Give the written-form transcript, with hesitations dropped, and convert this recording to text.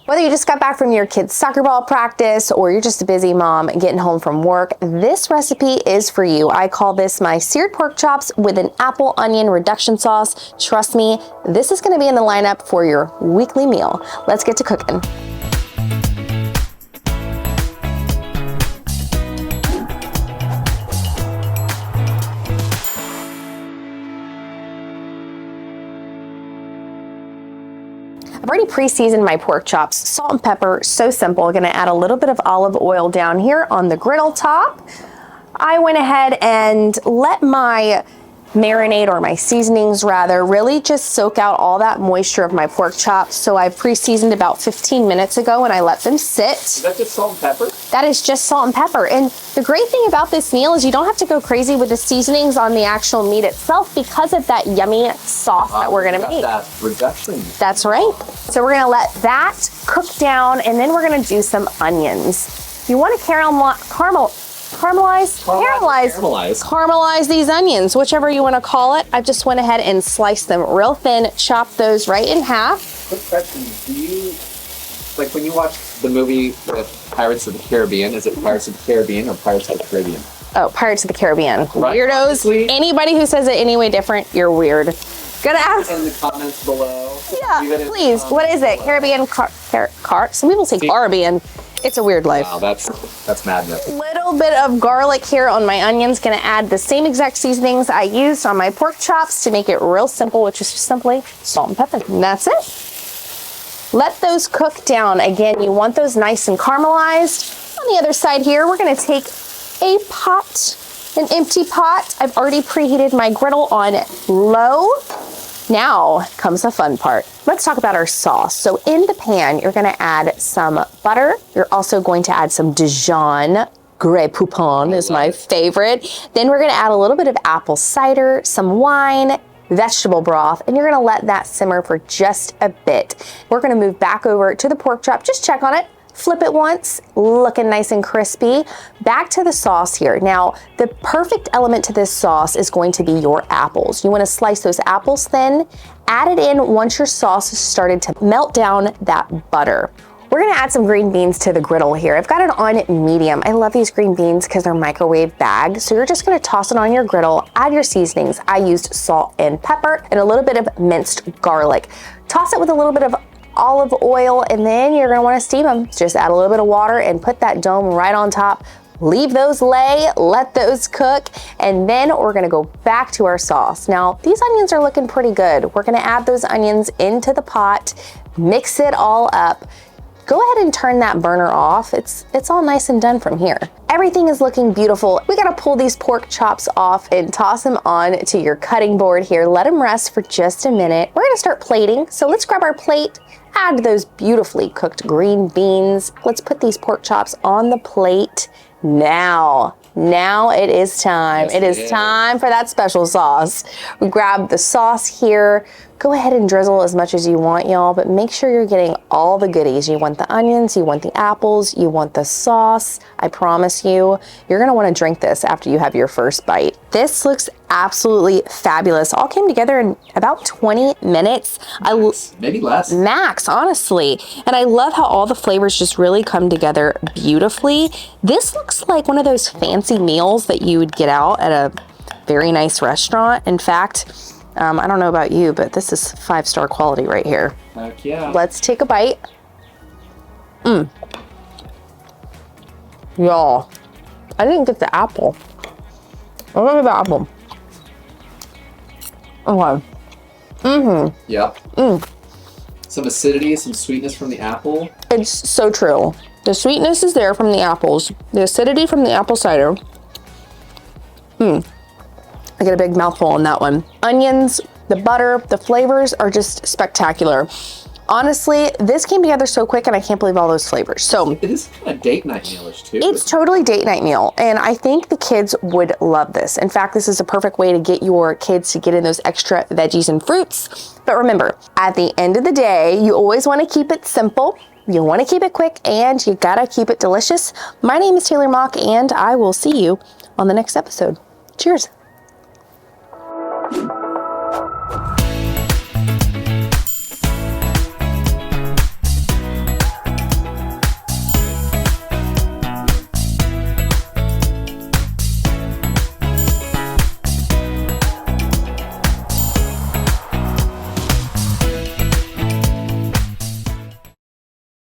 Whether you just got back from your kid's soccer ball practice or you're just a busy mom getting home from work, this recipe is for you. I call this my seared pork chops with an apple onion reduction sauce. Trust me, this is gonna be in the lineup for your weekly meal. Let's get to cooking. I've already pre-seasoned my pork chops, salt and pepper, so simple. Gonna add a little bit of olive oil down here on the griddle top. I went ahead and let my marinade, or my seasonings rather, really just soak out all that moisture of my pork chops. So I've pre-seasoned about 15 minutes ago and I let them sit. Is that just salt and pepper? That is just salt and pepper. And the great thing about this meal is you don't have to go crazy with the seasonings on the actual meat itself because of that yummy sauce that we're gonna make. That reduction. That's right. So we're gonna let that cook down and then we're gonna do some onions. You wanna caramelize these onions, whichever you want to call it. I just went ahead and sliced them real thin, chopped those right in half. Quick question, do you, like when you watch the movie with Pirates of the Caribbean, is it Pirates of the Caribbean or Pirates of the Caribbean? Oh, Pirates of the Caribbean. Right. Weirdos. Honestly, anybody who says it any way different, you're weird. Gonna ask. in the comments below. Yeah, please. What is it? Caribbean car? Some people say Caribbean. It's a weird life. Wow, that's madness. Little bit of garlic here on my onions. Gonna add the same exact seasonings I used on my pork chops to make it real simple, which is just simply salt and pepper. And that's it. Let those cook down. Again, you want those nice and caramelized. On the other side here, we're gonna take a pot, an empty pot. I've already preheated my griddle on low. Now comes the fun part. Let's talk about our sauce. So in the pan, you're gonna add some butter. You're also going to add some Dijon. Grey Poupon is my favorite. Then we're gonna add a little bit of apple cider, some wine, vegetable broth, and you're gonna let that simmer for just a bit. We're gonna move back over to the pork chop. Just check on it. Flip it once, looking nice and crispy. Back to the sauce here. Now, the perfect element to this sauce is going to be your apples. You wanna slice those apples thin, add it in once your sauce has started to melt down that butter. We're gonna add some green beans to the griddle here. I've got it on medium. I love these green beans because they're microwave bagged. So you're just gonna toss it on your griddle, add your seasonings. I used salt and pepper and a little bit of minced garlic. Toss it with a little bit of olive oil, and then you're gonna wanna steam them. Just add a little bit of water and put that dome right on top. Leave those lay, let those cook, and then we're gonna go back to our sauce. Now, these onions are looking pretty good. We're gonna add those onions into the pot, mix it all up. Go ahead and turn that burner off. It's all nice and done from here. Everything is looking beautiful. We gotta pull these pork chops off and toss them on to your cutting board here. Let them rest for just a minute. We're gonna start plating. So let's grab our plate, add those beautifully cooked green beans. Let's put these pork chops on the plate now. Now it is time. Yes, it is time for that special sauce. We grab the sauce here. Go ahead and drizzle as much as you want, y'all, but make sure you're getting all the goodies. You want the onions, you want the apples, you want the sauce. I promise you, you're gonna wanna drink this after you have your first bite. This looks absolutely fabulous. All came together in about 20 minutes. Maybe less. Max, honestly. And I love how all the flavors just really come together beautifully. This looks like one of those fancy meals that you would get out at a very nice restaurant. In fact, I don't know about you, but this is 5-star quality right here. Heck yeah. Let's take a bite. Y'all, I didn't get the apple. I don't get the apple. Okay. Yep. Some acidity, some sweetness from the apple. It's so true. The sweetness is there from the apples. The acidity from the apple cider. I get a big mouthful on that one. Onions, the butter, the flavors are just spectacular. Honestly, this came together so quick and I can't believe all those flavors. So it is kind of date night mealish too. It's totally date night meal. And I think the kids would love this. In fact, this is a perfect way to get your kids to get in those extra veggies and fruits. But remember, at the end of the day, you always want to keep it simple. You want to keep it quick and you gotta keep it delicious. My name is Taylor Mock and I will see you on the next episode. Cheers.